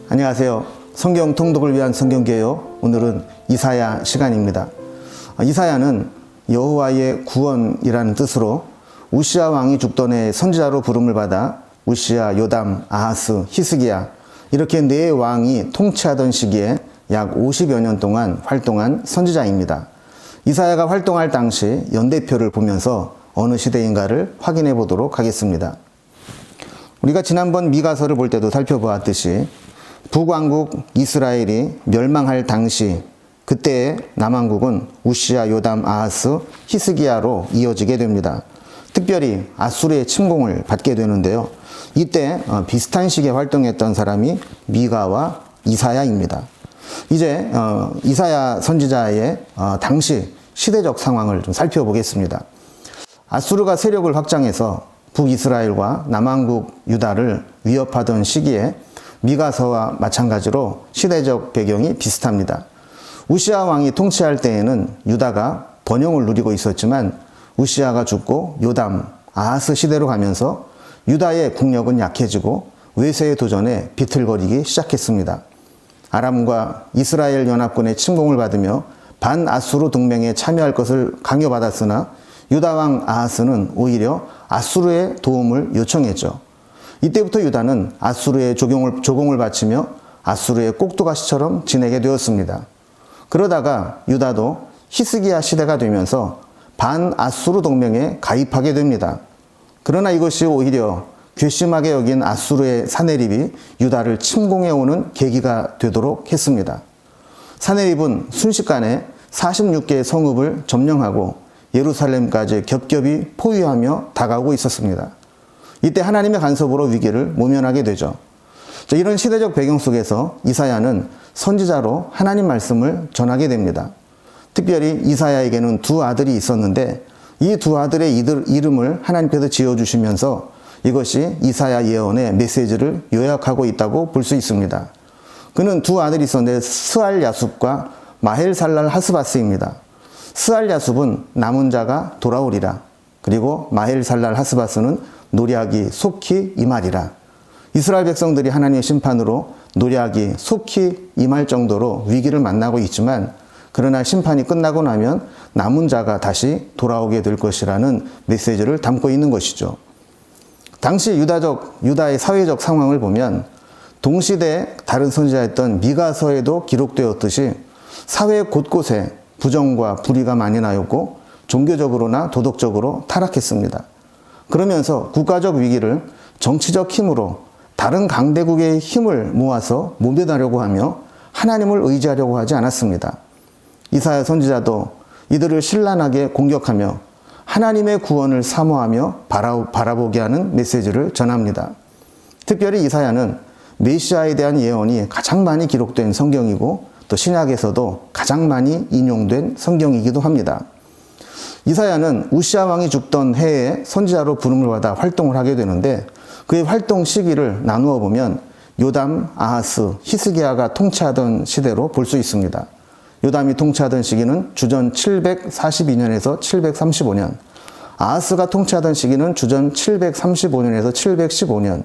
안녕하세요. 성경 통독을 위한 성경개요. 오늘은 이사야 시간입니다. 이사야는 여호와의 구원이라는 뜻으로 우시아 왕이 죽던 해 선지자로 부름을 받아 우시아, 요담, 아하스, 히스기야 이렇게 네 왕이 통치하던 시기에 약 50여 년 동안 활동한 선지자입니다. 이사야가 활동할 당시 연대표를 보면서 어느 시대인가를 확인해 보도록 하겠습니다. 우리가 지난번 미가서를 볼 때도 살펴보았듯이 북왕국 이스라엘이 멸망할 당시 그때의 남왕국은 우시아, 요담, 아하스, 히스기야로 이어지게 됩니다. 특별히 아수르의 침공을 받게 되는데요. 이때 비슷한 시기에 활동했던 사람이 미가와 이사야입니다. 이제 이사야 선지자의 당시 시대적 상황을 좀 살펴보겠습니다. 아수르가 세력을 확장해서 북이스라엘과 남왕국 유다를 위협하던 시기에 미가서와 마찬가지로 시대적 배경이 비슷합니다. 우시아 왕이 통치할 때에는 유다가 번영을 누리고 있었지만 우시아가 죽고 요담, 아하스 시대로 가면서 유다의 국력은 약해지고 외세의 도전에 비틀거리기 시작했습니다. 아람과 이스라엘 연합군의 침공을 받으며 반아수르 동맹에 참여할 것을 강요받았으나 유다 왕 아하스는 오히려 아수르의 도움을 요청했죠. 이때부터 유다는 아수르의 조공을 바치며 아수르의 꼭두가시처럼 지내게 되었습니다. 그러다가 유다도 히스기야 시대가 되면서 반아수르 동맹에 가입하게 됩니다. 그러나 이것이 오히려 괘씸하게 여긴 아수르의 사네립이 유다를 침공해오는 계기가 되도록 했습니다. 사네립은 순식간에 46개의 성읍을 점령하고 예루살렘까지 겹겹이 포위하며 다가오고 있었습니다. 이때 하나님의 간섭으로 위기를 모면하게 되죠. 이런 시대적 배경 속에서 이사야는 선지자로 하나님 말씀을 전하게 됩니다. 특별히 이사야에게는 두 아들이 있었는데 이 두 아들의 이름을 하나님께서 지어주시면서 이것이 이사야 예언의 메시지를 요약하고 있다고 볼 수 있습니다. 그는 두 아들이 있었는데 스알야숲과 마헬살랄 하스바스입니다. 스알야숲은 남은 자가 돌아오리라. 그리고 마헬살랄 하스바스는 노략이 속히 임하리라. 이스라엘 백성들이 하나님의 심판으로 노략이 속히 임할 정도로 위기를 만나고 있지만 그러나 심판이 끝나고 나면 남은 자가 다시 돌아오게 될 것이라는 메시지를 담고 있는 것이죠. 당시 유다의 사회적 상황을 보면 동시대에 다른 선지자였던 미가서에도 기록되었듯이 사회 곳곳에 부정과 불의가 만연하였고 종교적으로나 도덕적으로 타락했습니다. 그러면서 국가적 위기를 정치적 힘으로 다른 강대국의 힘을 모아서 모면하려고 하며 하나님을 의지하려고 하지 않았습니다. 이사야 선지자도 이들을 신랄하게 공격하며 하나님의 구원을 사모하며 바라보게 하는 메시지를 전합니다. 특별히 이사야는 메시아에 대한 예언이 가장 많이 기록된 성경이고 또 신약에서도 가장 많이 인용된 성경이기도 합니다. 이사야는 우시아 왕이 죽던 해에 선지자로 부름을 받아 활동을 하게 되는데 그의 활동 시기를 나누어 보면 요담, 아하스, 히스기야가 통치하던 시대로 볼 수 있습니다. 요담이 통치하던 시기는 주전 742년에서 735년, 아하스가 통치하던 시기는 주전 735년에서 715년,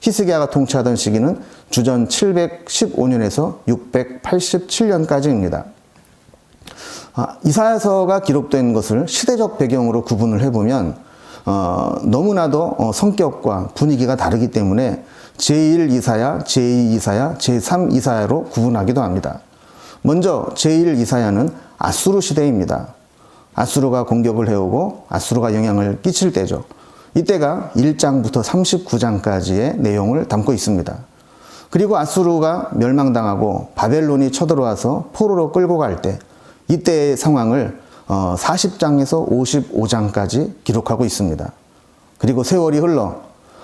히스기야가 통치하던 시기는 주전 715년에서 687년까지입니다. 이사야서가 기록된 것을 시대적 배경으로 구분을 해보면 너무나도 성격과 분위기가 다르기 때문에 제1 이사야, 제2 이사야, 제3 이사야로 구분하기도 합니다. 먼저 제1 이사야는 아수르 시대입니다. 아수르가 공격을 해오고 아수르가 영향을 끼칠 때죠. 이때가 1장부터 39장까지의 내용을 담고 있습니다. 그리고 아수르가 멸망당하고 바벨론이 쳐들어와서 포로로 끌고 갈 때 이때의 상황을 40장에서 55장까지 기록하고 있습니다. 그리고 세월이 흘러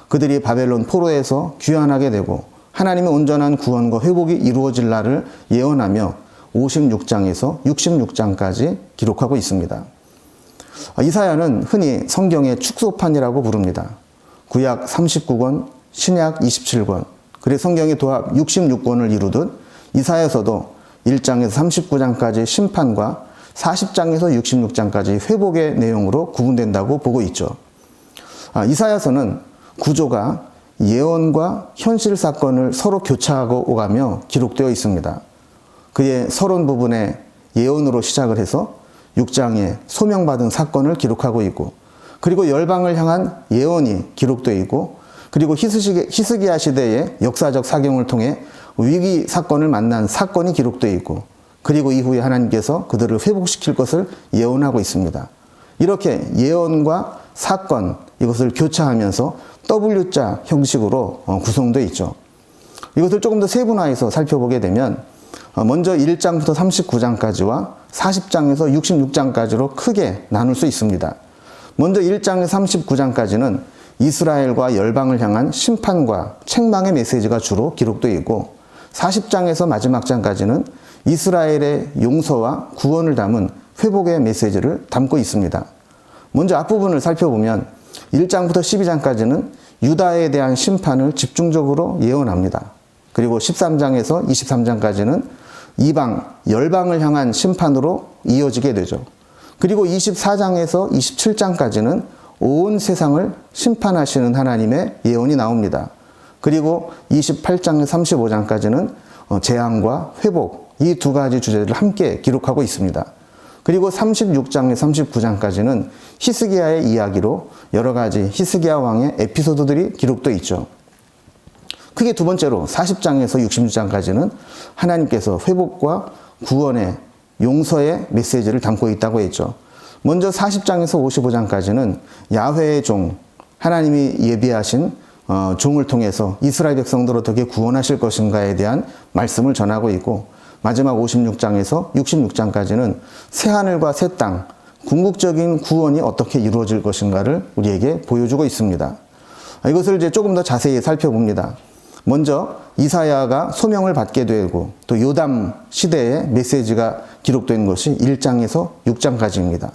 그들이 바벨론 포로에서 귀환하게 되고 하나님의 온전한 구원과 회복이 이루어질 날을 예언하며 56장에서 66장까지 기록하고 있습니다. 이사야는 흔히 성경의 축소판이라고 부릅니다. 구약 39권, 신약 27권, 그리고 성경의 도합 66권을 이루듯 이사야서도 1장에서 39장까지 심판과 40장에서 66장까지 회복의 내용으로 구분된다고 보고 있죠. 이사야서는 구조가 예언과 현실 사건을 서로 교차하고 오가며 기록되어 있습니다. 그의 서론 부분에 예언으로 시작을 해서 6장에 소명받은 사건을 기록하고 있고, 그리고 열방을 향한 예언이 기록되어 있고, 그리고 히스기야 시대의 역사적 사경을 통해 위기 사건을 만난 사건이 기록되어 있고, 그리고 이후에 하나님께서 그들을 회복시킬 것을 예언하고 있습니다. 이렇게 예언과 사건, 이것을 교차하면서 W자 형식으로 구성되어 있죠. 이것을 조금 더 세분화해서 살펴보게 되면 먼저 1장부터 39장까지와 40장에서 66장까지로 크게 나눌 수 있습니다. 먼저 1장에서 39장까지는 이스라엘과 열방을 향한 심판과 책망의 메시지가 주로 기록되어 있고, 40장에서 마지막 장까지는 이스라엘의 용서와 구원을 담은 회복의 메시지를 담고 있습니다. 먼저 앞부분을 살펴보면 1장부터 12장까지는 유다에 대한 심판을 집중적으로 예언합니다. 그리고 13장에서 23장까지는 이방, 열방을 향한 심판으로 이어지게 되죠. 그리고 24장에서 27장까지는 온 세상을 심판하시는 하나님의 예언이 나옵니다. 그리고 28장에서 35장까지는 재앙과 회복, 이 두 가지 주제를 함께 기록하고 있습니다. 그리고 36장에서 39장까지는 히스기야의 이야기로 여러 가지 히스기야 왕의 에피소드들이 기록되어 있죠. 크게 두 번째로 40장에서 66장까지는 하나님께서 회복과 구원의 용서의 메시지를 담고 있다고 했죠. 먼저 40장에서 55장까지는 야훼의 종, 하나님이 예비하신 종을 통해서 이스라엘 백성들을 어떻게 구원하실 것인가에 대한 말씀을 전하고 있고, 마지막 56장에서 66장까지는 새하늘과 새 땅, 궁극적인 구원이 어떻게 이루어질 것인가를 우리에게 보여주고 있습니다. 이것을 이제 조금 더 자세히 살펴봅니다. 먼저 이사야가 소명을 받게 되고, 또 요담 시대의 메시지가 기록된 것이 1장에서 6장까지입니다.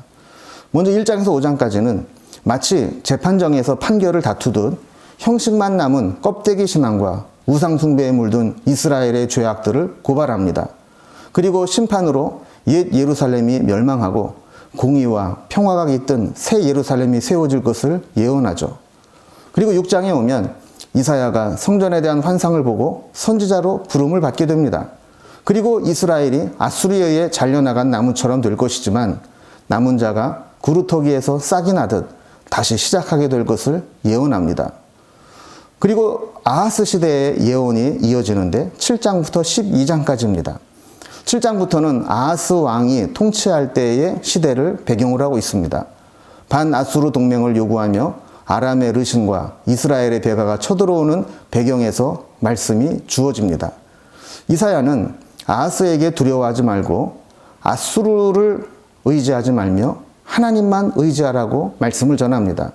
먼저 1장에서 5장까지는 마치 재판정에서 판결을 다투듯 형식만 남은 껍데기 신앙과 우상 숭배에 물든 이스라엘의 죄악들을 고발합니다. 그리고 심판으로 옛 예루살렘이 멸망하고 공의와 평화가 깃든 새 예루살렘이 세워질 것을 예언하죠. 그리고 6장에 오면 이사야가 성전에 대한 환상을 보고 선지자로 부름을 받게 됩니다. 그리고 이스라엘이 아수리에 의해 잘려나간 나무처럼 될 것이지만 남은 자가 구루터기에서 싹이 나듯 다시 시작하게 될 것을 예언합니다. 그리고 아하스 시대의 예언이 이어지는데 7장부터 12장까지입니다. 7장부터는 아하스 왕이 통치할 때의 시대를 배경으로 하고 있습니다. 반아수르 동맹을 요구하며 아람의 르신과 이스라엘의 베가가 쳐들어오는 배경에서 말씀이 주어집니다. 이사야는 아하스에게 두려워하지 말고 아수르를 의지하지 말며 하나님만 의지하라고 말씀을 전합니다.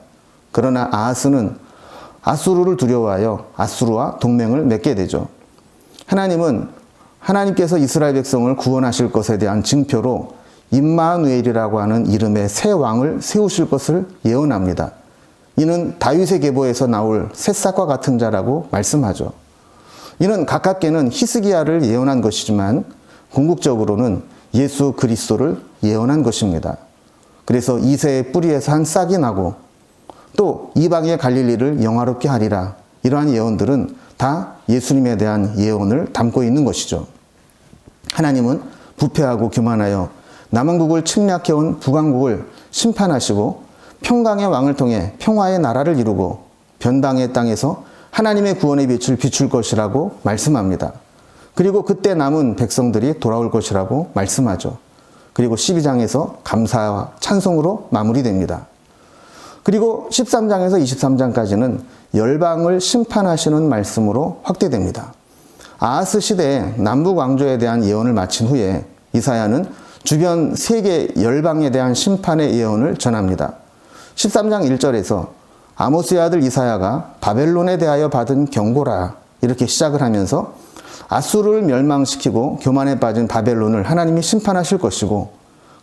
그러나 아하스는 아수르를 두려워하여 아수르와 동맹을 맺게 되죠. 하나님께서 이스라엘 백성을 구원하실 것에 대한 징표로 임마누엘이라고 하는 이름의 새 왕을 세우실 것을 예언합니다. 이는 다윗의 계보에서 나올 새싹과 같은 자라고 말씀하죠. 이는 가깝게는 히스기야를 예언한 것이지만 궁극적으로는 예수 그리스도를 예언한 것입니다. 그래서 이새의 뿌리에서 한 싹이 나고 또 이방의 갈릴리를 영화롭게 하리라, 이러한 예언들은 다 예수님에 대한 예언을 담고 있는 것이죠. 하나님은 부패하고 교만하여 남왕국을 침략해온 북왕국을 심판하시고 평강의 왕을 통해 평화의 나라를 이루고 변방의 땅에서 하나님의 구원의 빛을 비출 것이라고 말씀합니다. 그리고 그때 남은 백성들이 돌아올 것이라고 말씀하죠. 그리고 12장에서 감사와 찬송으로 마무리됩니다. 그리고 13장에서 23장까지는 열방을 심판하시는 말씀으로 확대됩니다. 아하스 시대에 남북 왕조에 대한 예언을 마친 후에 이사야는 주변 세계 열방에 대한 심판의 예언을 전합니다. 13장 1절에서 아모스의 아들 이사야가 바벨론에 대하여 받은 경고라, 이렇게 시작을 하면서 아수르를 멸망시키고 교만에 빠진 바벨론을 하나님이 심판하실 것이고,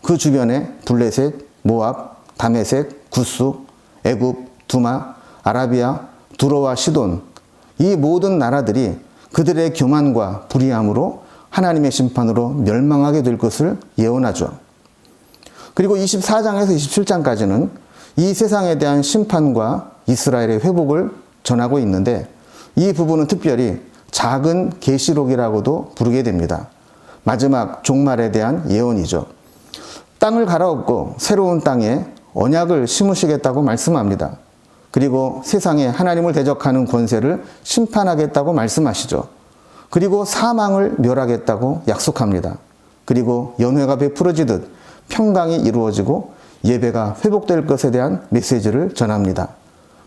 그 주변에 블레셋, 모압, 다메섹, 구스, 애굽, 두마, 아라비아, 두로와 시돈, 이 모든 나라들이 그들의 교만과 불의함으로 하나님의 심판으로 멸망하게 될 것을 예언하죠. 그리고 24장에서 27장까지는 이 세상에 대한 심판과 이스라엘의 회복을 전하고 있는데 이 부분은 특별히 작은 계시록이라고도 부르게 됩니다. 마지막 종말에 대한 예언이죠. 땅을 갈아엎고 새로운 땅에 언약을 심으시겠다고 말씀합니다. 그리고 세상에 하나님을 대적하는 권세를 심판하겠다고 말씀하시죠. 그리고 사망을 멸하겠다고 약속합니다. 그리고 연회가 베풀어지듯 평강이 이루어지고 예배가 회복될 것에 대한 메시지를 전합니다.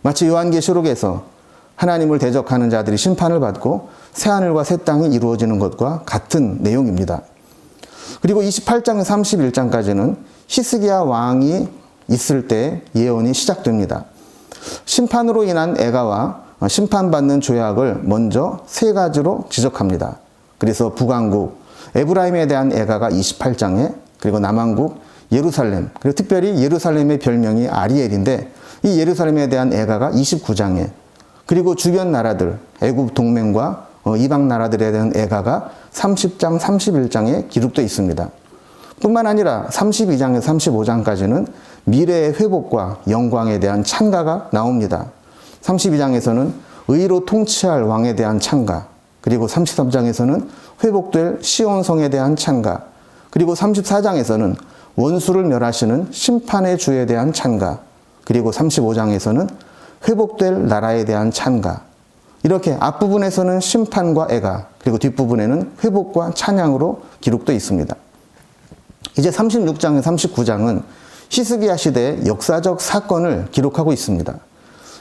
마치 요한계시록에서 하나님을 대적하는 자들이 심판을 받고 새하늘과 새 땅이 이루어지는 것과 같은 내용입니다. 그리고 28장 31장까지는 히스기야 왕이 있을 때 예언이 시작됩니다. 심판으로 인한 애가와 심판받는 죄악을 먼저 세 가지로 지적합니다. 그래서 북왕국 에브라임에 대한 애가가 28장에, 그리고 남왕국 예루살렘, 그리고 특별히 예루살렘의 별명이 아리엘인데 이 예루살렘에 대한 애가가 29장에, 그리고 주변 나라들, 애굽 동맹과 이방 나라들에 대한 애가가 30장, 31장에 기록되어 있습니다. 뿐만 아니라 32장에서 35장까지는 미래의 회복과 영광에 대한 찬가가 나옵니다. 32장에서는 의로 통치할 왕에 대한 찬가, 그리고 33장에서는 회복될 시온성에 대한 찬가, 그리고 34장에서는 원수를 멸하시는 심판의 주에 대한 찬가, 그리고 35장에서는 회복될 나라에 대한 찬가. 이렇게 앞부분에서는 심판과 애가, 그리고 뒷부분에는 회복과 찬양으로 기록되어 있습니다. 이제 36장에 39장은 히스기야 시대의 역사적 사건을 기록하고 있습니다.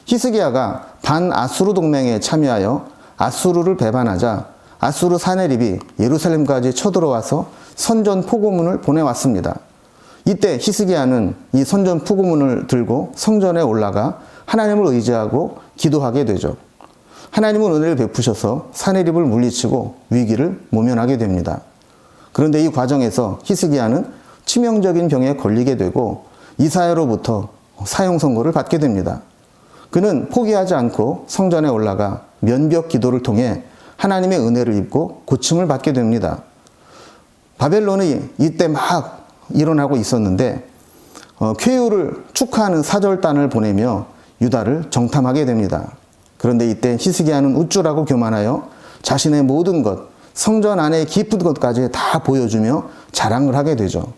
히스기야가 반아수르 동맹에 참여하여 아수르를 배반하자 아수르 사내립이 예루살렘까지 쳐들어와서 선전 포고문을 보내왔습니다. 이때 히스기야는 이 선전 포고문을 들고 성전에 올라가 하나님을 의지하고 기도하게 되죠. 하나님은 은혜를 베푸셔서 사내립을 물리치고 위기를 모면하게 됩니다. 그런데 이 과정에서 히스기야는 치명적인 병에 걸리게 되고 이사야로부터 사형 선고를 받게 됩니다. 그는 포기하지 않고 성전에 올라가 면벽 기도를 통해 하나님의 은혜를 입고 고침을 받게 됩니다. 바벨론이 이때 막 일어나고 있었는데 쾌유를 축하하는 사절단을 보내며 유다를 정탐하게 됩니다. 그런데 이때 히스기야는 우쭐하고 교만하여 자신의 모든 것, 성전 안에 깊은 것까지 다 보여주며 자랑을 하게 되죠.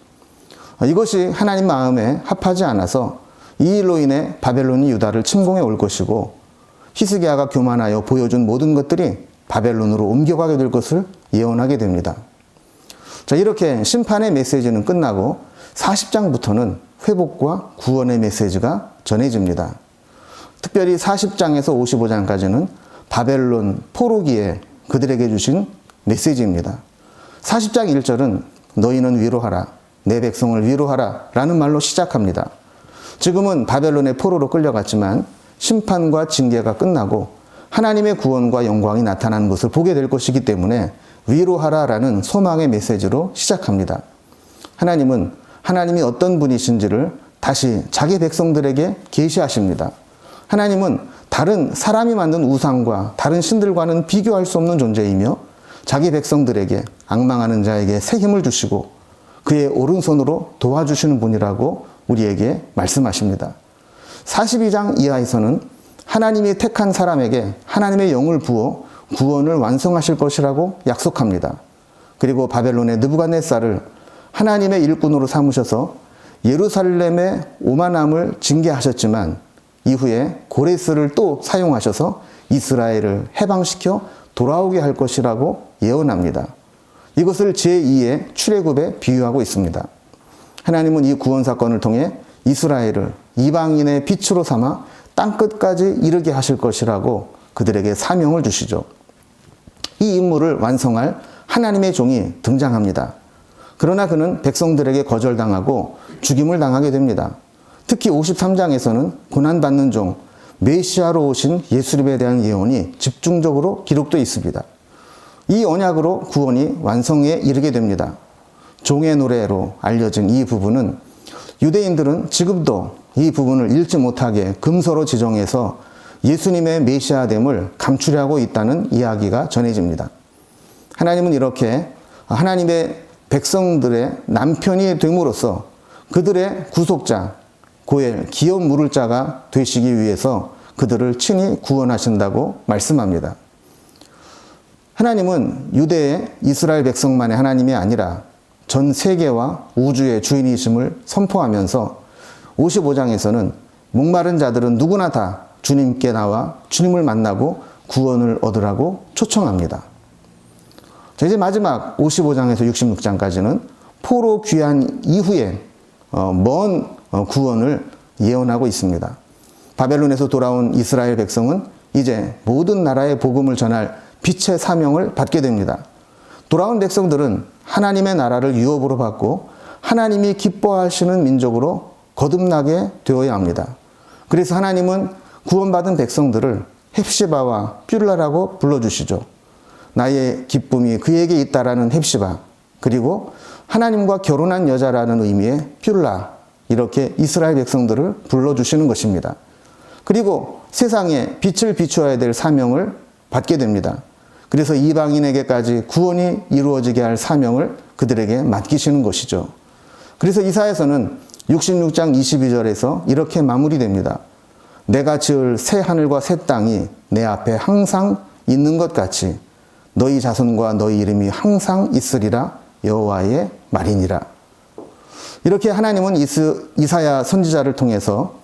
이것이 하나님 마음에 합하지 않아서 이 일로 인해 바벨론이 유다를 침공해 올 것이고 히스기야가 교만하여 보여준 모든 것들이 바벨론으로 옮겨가게 될 것을 예언하게 됩니다. 자, 이렇게 심판의 메시지는 끝나고 40장부터는 회복과 구원의 메시지가 전해집니다. 특별히 40장에서 55장까지는 바벨론 포로기에 그들에게 주신 메시지입니다. 40장 1절은 너희는 위로하라, 내 백성을 위로하라 라는 말로 시작합니다. 지금은 바벨론의 포로로 끌려갔지만 심판과 징계가 끝나고 하나님의 구원과 영광이 나타나는 것을 보게 될 것이기 때문에 위로하라 라는 소망의 메시지로 시작합니다. 하나님은 하나님이 어떤 분이신지를 다시 자기 백성들에게 계시하십니다. 하나님은 다른 사람이 만든 우상과 다른 신들과는 비교할 수 없는 존재이며 자기 백성들에게 앙망하는 자에게 새 힘을 주시고 그의 오른손으로 도와주시는 분이라고 우리에게 말씀하십니다. 42장 이하에서는 하나님이 택한 사람에게 하나님의 영을 부어 구원을 완성하실 것이라고 약속합니다. 그리고 바벨론의 느부갓네살을 하나님의 일꾼으로 삼으셔서 예루살렘의 오만함을 징계하셨지만 이후에 고레스를 또 사용하셔서 이스라엘을 해방시켜 돌아오게 할 것이라고 예언합니다. 이것을 제2의 출애굽에 비유하고 있습니다. 하나님은 이 구원 사건을 통해 이스라엘을 이방인의 빛으로 삼아 땅끝까지 이르게 하실 것이라고 그들에게 사명을 주시죠. 이 임무를 완성할 하나님의 종이 등장합니다. 그러나 그는 백성들에게 거절당하고 죽임을 당하게 됩니다. 특히 53장에서는 고난받는 종, 메시아로 오신 예수님에 대한 예언이 집중적으로 기록되어 있습니다. 이 언약으로 구원이 완성에 이르게 됩니다. 종의 노래로 알려진 이 부분은 유대인들은 지금도 이 부분을 잃지 못하게 금서로 지정해서 예수님의 메시아됨을 감추려고 있다는 이야기가 전해집니다. 하나님은 이렇게 하나님의 백성들의 남편이 됨으로써 그들의 구속자, 고엘, 기업 물을 자가 되시기 위해서 그들을 친히 구원하신다고 말씀합니다. 하나님은 유대의 이스라엘 백성만의 하나님이 아니라 전 세계와 우주의 주인이심을 선포하면서 55장에서는 목마른 자들은 누구나 다 주님께 나와 주님을 만나고 구원을 얻으라고 초청합니다. 자, 이제 마지막 55장에서 66장까지는 포로 귀환 이후에 먼 구원을 예언하고 있습니다. 바벨론에서 돌아온 이스라엘 백성은 이제 모든 나라의 복음을 전할 빛의 사명을 받게 됩니다. 돌아온 백성들은 하나님의 나라를 유업으로 받고 하나님이 기뻐하시는 민족으로 거듭나게 되어야 합니다. 그래서 하나님은 구원받은 백성들을 헵시바와 뷸라라고 불러주시죠. 나의 기쁨이 그에게 있다라는 헵시바, 그리고 하나님과 결혼한 여자라는 의미의 뷸라, 이렇게 이스라엘 백성들을 불러주시는 것입니다. 그리고 세상에 빛을 비추어야 될 사명을 받게 됩니다. 그래서 이방인에게까지 구원이 이루어지게 할 사명을 그들에게 맡기시는 것이죠. 그래서 이사야서는 66장 22절에서 이렇게 마무리됩니다. 내가 지을 새 하늘과 새 땅이 내 앞에 항상 있는 것 같이 너희 자손과 너희 이름이 항상 있으리라 여호와의 말이니라. 이렇게 하나님은 이사야 선지자를 통해서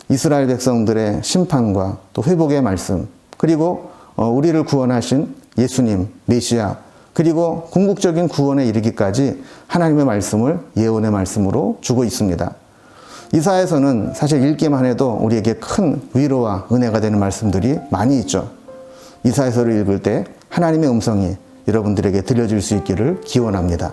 이스라엘 백성들의 심판과 또 회복의 말씀, 그리고 우리를 구원하신 예수님, 메시아, 그리고 궁극적인 구원에 이르기까지 하나님의 말씀을 예언의 말씀으로 주고 있습니다. 이사야서는 사실 읽기만 해도 우리에게 큰 위로와 은혜가 되는 말씀들이 많이 있죠. 이사야서를 읽을 때 하나님의 음성이 여러분들에게 들려질 수 있기를 기원합니다.